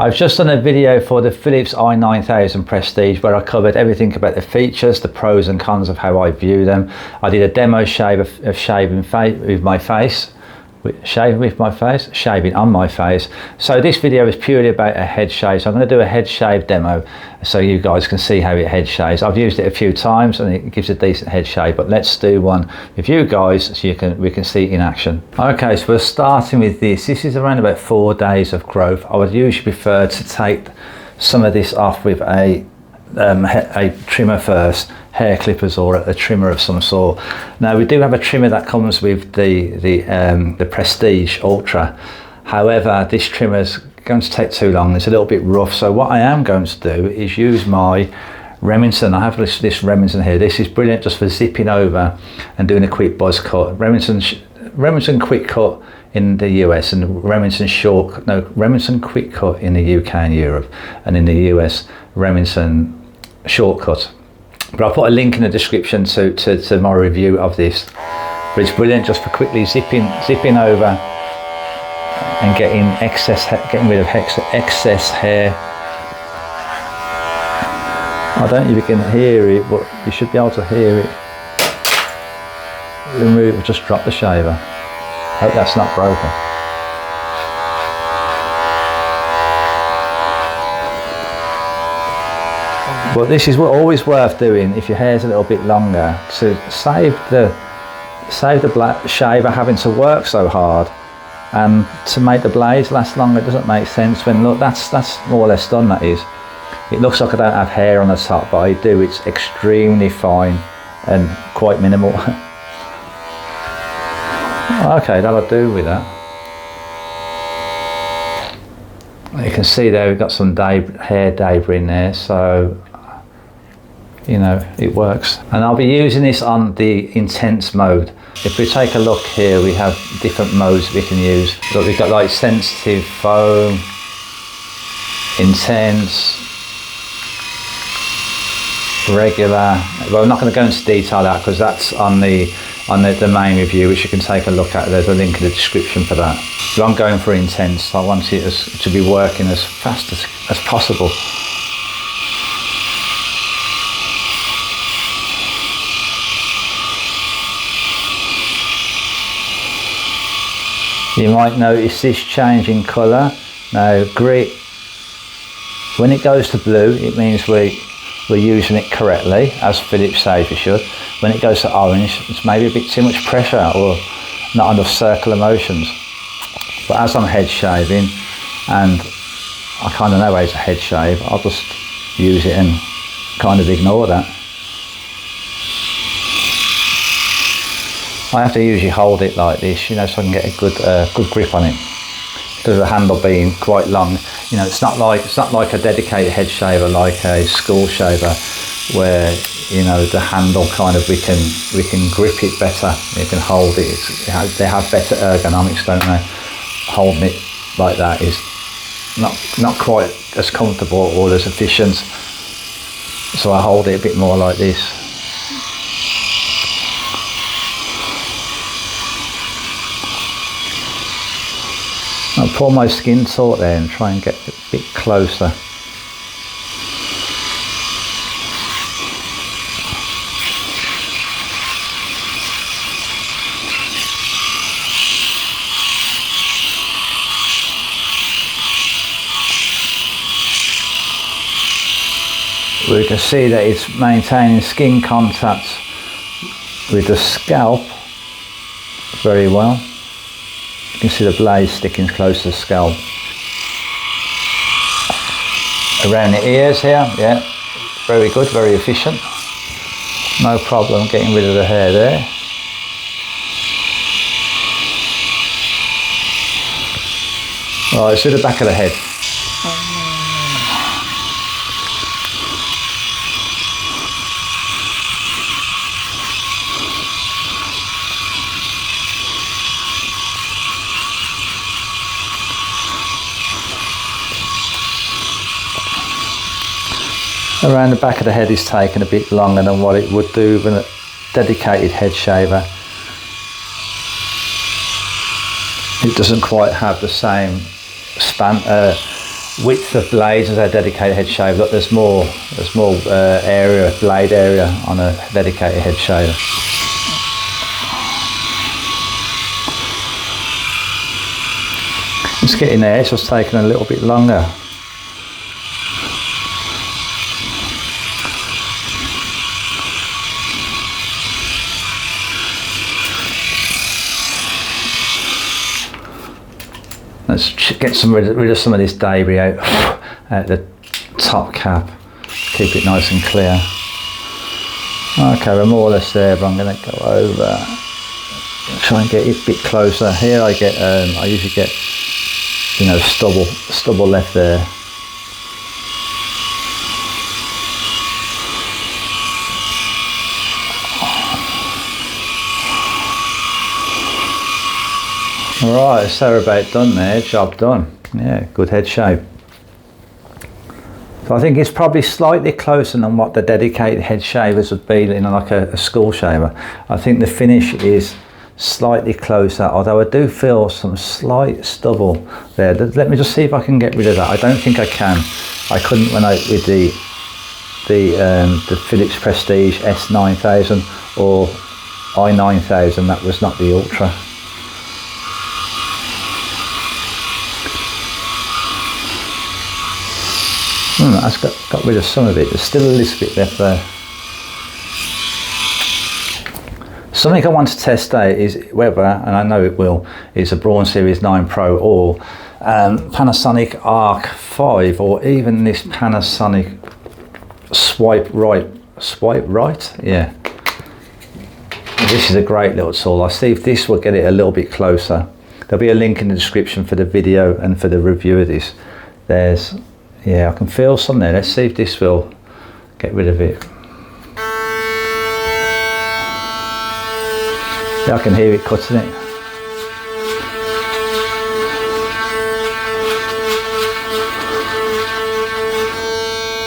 I've just done a video for the Philips i9000 Prestige where I covered everything about the features, the pros and cons of how I view them. I did a demo shave of shaving with my face. Shaving on my face. So this video is purely about a head shave. So I'm going to do a head shave demo so you guys can see how it head shaves. I've used it a few times and it gives a decent head shave, but let's do one with you guys so we can see it in action. Okay, so we're starting with this. This is around about 4 days of growth. I would usually prefer to take some of this off with a trimmer first, hair clippers or a trimmer of some sort. Now we do have a trimmer that comes with the Prestige Ultra. However, this trimmer is going to take too long. It's a little bit rough. So what I am going to do is use my Remington. I have this Remington here. This is brilliant just for zipping over and doing a quick buzz cut. Remington quick cut in the US and Remington quick cut in the UK and Europe, and in the US Remington shortcut. But I'll put a link in the description to my review of this. But it's brilliant just for quickly zipping over and getting rid of excess hair. I don't know if you can hear it, but you should be able to hear it. Remove, just drop the shaver. Hope that's not broken. But this is always worth doing if your hair's a little bit longer, to save the black shaver having to work so hard, and to make the blades last longer. It doesn't make sense when, look, that's more or less done. That is, it looks like I don't have hair on the top, but I do. It's extremely fine and quite minimal. Okay, that'll do with that. You can see there we've got some hair debris in there, so you know it works. And I'll be using this on the intense mode. If we take a look here, we have different modes we can use. Look, we've got like sensitive, foam, intense, regular. Well, I'm not going to go into detail that because that's on the main review, which you can take a look at. There's a link in the description for that. So I'm going for intense. I want it to be working as fast as possible. You might notice this change in colour. Now, green, when it goes to blue, it means we're using it correctly, as Philips says we should. When it goes to orange, it's maybe a bit too much pressure or not enough circular motions. But as I'm head shaving, and I kind of know how to head shave, I'll just use it and kind of ignore that. I have to usually hold it like this, you know, so I can get a good grip on it. Because the handle being quite long, you know, it's not like a dedicated head shaver like a school shaver, where you know the handle kind of we can grip it better. You can hold it. They have better ergonomics, don't they? Holding it like that is not quite as comfortable or as efficient. So I hold it a bit more like this. I'll pull my skin taut there and try and get a bit closer. We can see that it's maintaining skin contact with the scalp very well. You can see the blade sticking close to the scalp. Around the ears here, yeah, very good, very efficient. No problem getting rid of the hair there. Right, let's do the back of the head. Around the back of the head is taking a bit longer than what it would do with a dedicated head shaver. It doesn't quite have the same width of blades as a dedicated head shaver. Look, there's more area, blade area on a dedicated head shaver. It's getting there, it's just taking a little bit longer. Let's get rid of some of this debris out the top cap. Keep it nice and clear. Okay, we're more or less there, but I'm going to go over. Try and get it a bit closer. Here I get, I usually get, you know, stubble left there. Alright, so we're about done there, job done. Yeah, good head shape. So I think it's probably slightly closer than what the dedicated head shavers would be, you know, like a school shaver. I think the finish is slightly closer, although I do feel some slight stubble there. Let me just see if I can get rid of that. I don't think I can. I couldn't when I with the Philips Prestige S9000 or i9000. That was not the Ultra. That's got rid of some of it. There's still a little bit left there. Something I want to test out is whether, and I know it will, is a Braun Series 9 Pro or Panasonic Arc 5, or even this Panasonic Swipe Right, yeah. This is a great little tool. I'll see if this will get it a little bit closer. There'll be a link in the description for the video and for the review of this. There's, yeah, I can feel some there. Let's see if this will get rid of it. Yeah, I can hear it cutting it.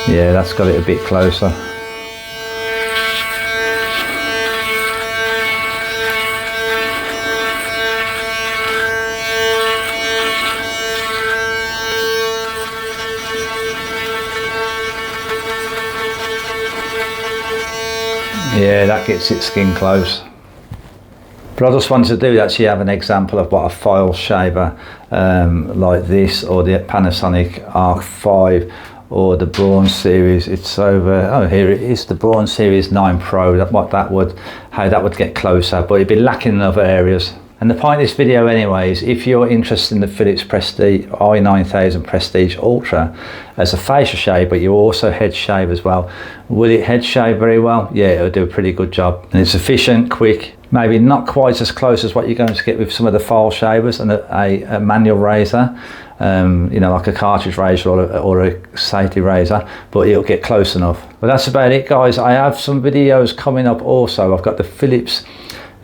Yeah, that's got it a bit closer. Yeah, that gets its skin close. But I just wanted to do actually have an example of what a file shaver like this, or the Panasonic Arc 5, or the Braun Series. It's over. Oh, here it is, the Braun Series 9 Pro. How that would get closer, but it'd be lacking in other areas. And the point of this video anyway is, if you're interested in the Philips Prestige i9000 Prestige Ultra as a facial shave, but you also head shave as well, will it head shave very well? Yeah, it'll do a pretty good job. And it's efficient, quick, maybe not quite as close as what you're going to get with some of the file shavers and a manual razor, you know, like a cartridge razor or a safety razor, but it'll get close enough. But that's about it, guys. I have some videos coming up also. I've got the Philips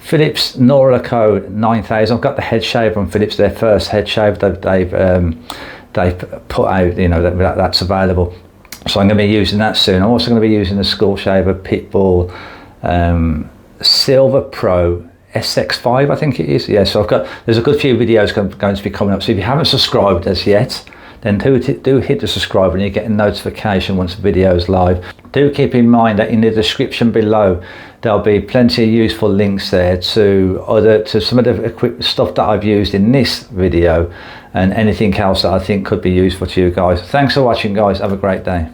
Norlaco 9000. I've got the head shaver from Philips, their first head shaver they've put out, you know, that's available. So I'm going to be using that soon. I'm also going to be using the school shaver Pitbull Silver Pro SX5, I think it is. Yeah, so there's a good few videos going to be coming up. So if you haven't subscribed as yet, then do hit the subscribe and you get a notification once the video is live. Do keep in mind that in the description below there'll be plenty of useful links there to some of the stuff that I've used in this video and anything else that I think could be useful to you guys. Thanks for watching, guys. Have a great day.